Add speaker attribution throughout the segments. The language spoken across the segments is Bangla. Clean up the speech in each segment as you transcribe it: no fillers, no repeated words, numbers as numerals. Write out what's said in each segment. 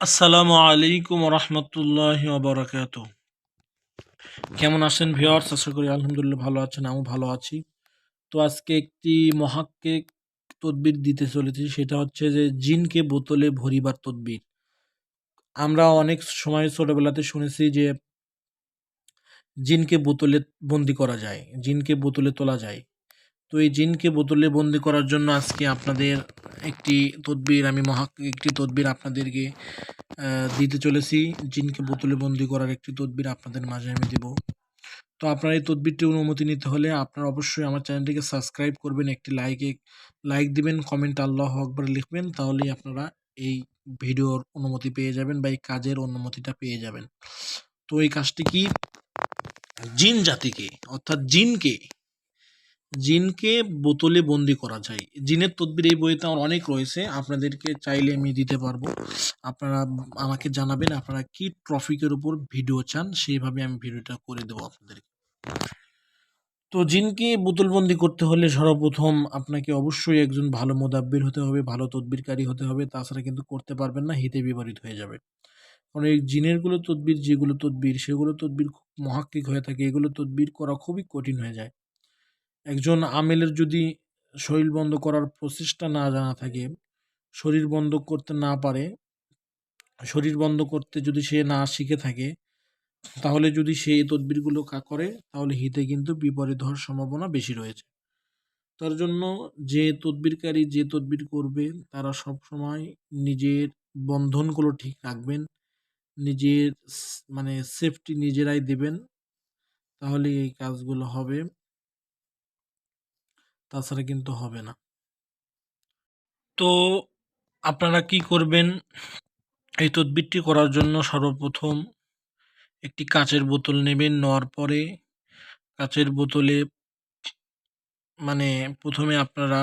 Speaker 1: আসসালামু আলাইকুম রহমতুল্লাহি ওয়া কেমন আছেন ভিউয়ার্স? আশা করি আলহামদুলিল্লাহ ভালো আছেন, আমিও ভালো আছি। তো আজকে একটি মহাক্কিক তদবির দিতে চলেছি, সেটা হচ্ছে যে জিনকে বোতলে ভরিবার তদবির। আমরা অনেক সময় ছোটবেলাতে শুনেছি যে জিনকে বোতলে বন্দি করা যায়, জিনকে বোতলে তোলা যায়। তো এই জিনকে বোতলে বন্দি করার জন্য আজকে আপনাদের একটি তদবির, আমি মহাক্কিক একটি তদবির আপনাদেরকে দিতে চলেছি। জিনকে বোতলে বন্দি করার একটি তদবির আপনাদের মাঝে আমি দেব। তো আপনার এই তদবিরটি অনুমতি নিতে হলে আপনারা অবশ্যই আমার চ্যানেলটিকে সাবস্ক্রাইব করবেন, একটি লাইক দিবেন, কমেন্ট আল্লাহু আকবার লিখবেন, তাহলেই আপনারা এই ভিডিওর অনুমতি পেয়ে যাবেন বা এই কাজের অনুমতিটা পেয়ে যাবেন। তো এই কাজটি কি? জিন জাতিকে অর্থাৎ জিনকে বোতলে বন্দি করা যায়। জিনের তদবির এই বইতে আমার অনেক রয়েছে, আপনাদেরকে চাইলে আমি দিতে পারবো। আপনারা আমাকে জানাবেন আপনারা কি টপিকের উপর ভিডিও চান, সেইভাবে আমি ভিডিওটা করে দেবো আপনাদেরকে। তো জিনকে বোতলবন্দি করতে হলে সর্বপ্রথম আপনাকে অবশ্যই একজন ভালো মুদাব্বির হতে হবে, ভালো তদবিরকারী হতে হবে, তাছাড়া কিন্তু করতে পারবেন না, হিতে বিপরীত হয়ে যাবে। কারণ এই জিনেরগুলো তদবির, যেগুলো তদবির সেগুলো তদবির খুব মহাক্কিক হয়ে থাকে, এগুলো তদবির করা খুবই কঠিন হয়ে যায়। একজন আমেলের যদি শরীর বন্ধ করার প্রচেষ্টা না জানা থাকে, শরীর বন্ধ করতে না পারে, শরীর বন্ধ করতে যদি সে না শিখে থাকে, তাহলে যদি সে এই তদবিরগুলো করে, তাহলে হিতে কিন্তু বিপরীত হওয়ার সম্ভাবনা বেশি রয়েছে। তার জন্য যে তদবিরকারী যে তদবির করবে, তারা সবসময় নিজের বন্ধনগুলো ঠিক রাখবেন, নিজের মানে সেফটি নিজেরাই দেবেন, তাহলে এই কাজগুলো হবে, তাছাড়া কিন্তু হবে না। তো আপনারা কি করবেন? এই তদবিরটি করার জন্য সর্বপ্রথম একটি কাচের বোতল নেবেন। নেওয়ার পরে কাচের বোতলে মানে প্রথমে আপনারা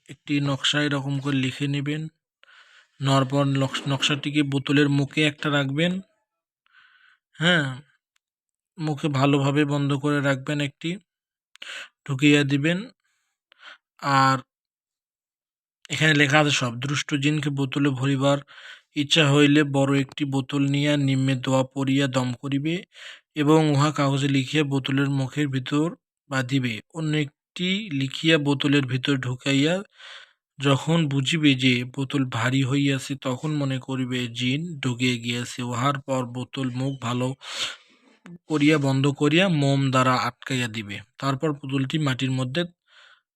Speaker 1: একটি নকশা এরকম করে লিখে নেবেন। নেওয়ার পর নকশাটিকে বোতলের মুখে একটা রাখবেন। হ্যাঁ, মুখে ভালোভাবে বন্ধ করে রাখবেন, একটি ঢুকিয়ে দিবেন। আর এখানে লেখা আছে সব দুষ্ট জিনকে বোতলে ভরিবার ইচ্ছা হইলে বড় একটি বোতল নিয়া নিম্নে দোয়া পড়িয়া দম করিবে এবং উহা কাগজে লিখিয়া বোতলের মুখের ভিতর বাঁধিবে। অন্য একটি লিখিয়া বোতলের ভিতর ঢুকাইয়া যখন বুঝিবে যে বোতল ভারী হইয়াছে, তখন মনে করিবে জিন ঢুকিয়া গিয়াছে। উহার পর বোতল মুখ ভালো করিয়া বন্ধ করিয়া মোম দ্বারা আটকাইয়া দিবে। তারপর পুতুলটি মাটির মধ্যে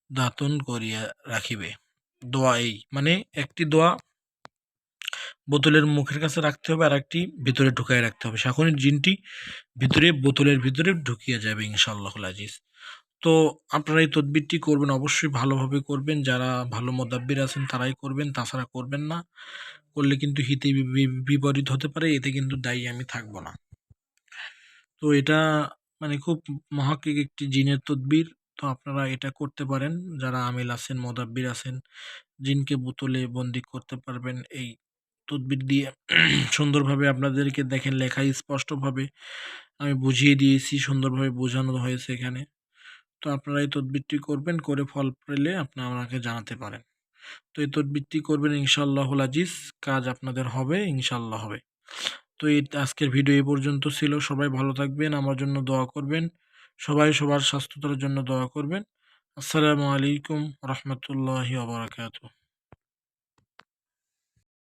Speaker 1: দাঁতন করিয়া রাখিবে। দোয়া এই মানে একটি দোয়া বোতলের মুখের কাছে রাখতে হবে, আর একটি ভিতরে ঢুকাই রাখতে হবে। তখনই জিনটি ভিতরে বোতলের ভিতরে ঢুকিয়ে যাবে ইনশাআল্লাহুল আজিজ। তো আপনারা এই তদবিরটি করবেন, অবশ্যই ভালোভাবে করবেন। যারা ভালো মোদাব্বির আছেন তারাই করবেন, তাছাড়া করবেন না। করলে কিন্তু হিতে বিপরীত হতে পারে, এতে কিন্তু দায়ী আমি থাকবো না। তো এটা মানে খুব মহাক্কিক একটি জিনের তদবির। তো আপনারা এটা করতে পারেন, যারা আমিল আছেন, মোদাব্বির আছেন, জিনকে বোতলে বন্দি করতে পারবেন এই তদবির দিয়ে। সুন্দরভাবে আপনাদেরকে দেখেন লেখায় স্পষ্টভাবে আমি বুঝিয়ে দিয়েছি, সুন্দরভাবে বোঝানো হয়েছে এখানে। তো আপনারা এই তদবিরটি করবেন, করে ফল পেলে আপনারা আমাকে জানাতে পারেন। তো এই তদবিরটি করবেন ইনশাআল্লাহুল আজিজ, কাজ আপনাদের হবে, ইনশাআল্লাহ হবে। তো এই আজকের ভিডিও এই পর্যন্ত ছিল। সবাই ভালো থাকবেন, আমার জন্য দোয়া করবেন, সবাই সবার স্বাস্থ্যতার জন্য দোয়া করবেন। আসসালামু আলাইকুম রহমতুল্লাহি ওয়া বারাকাতুহু।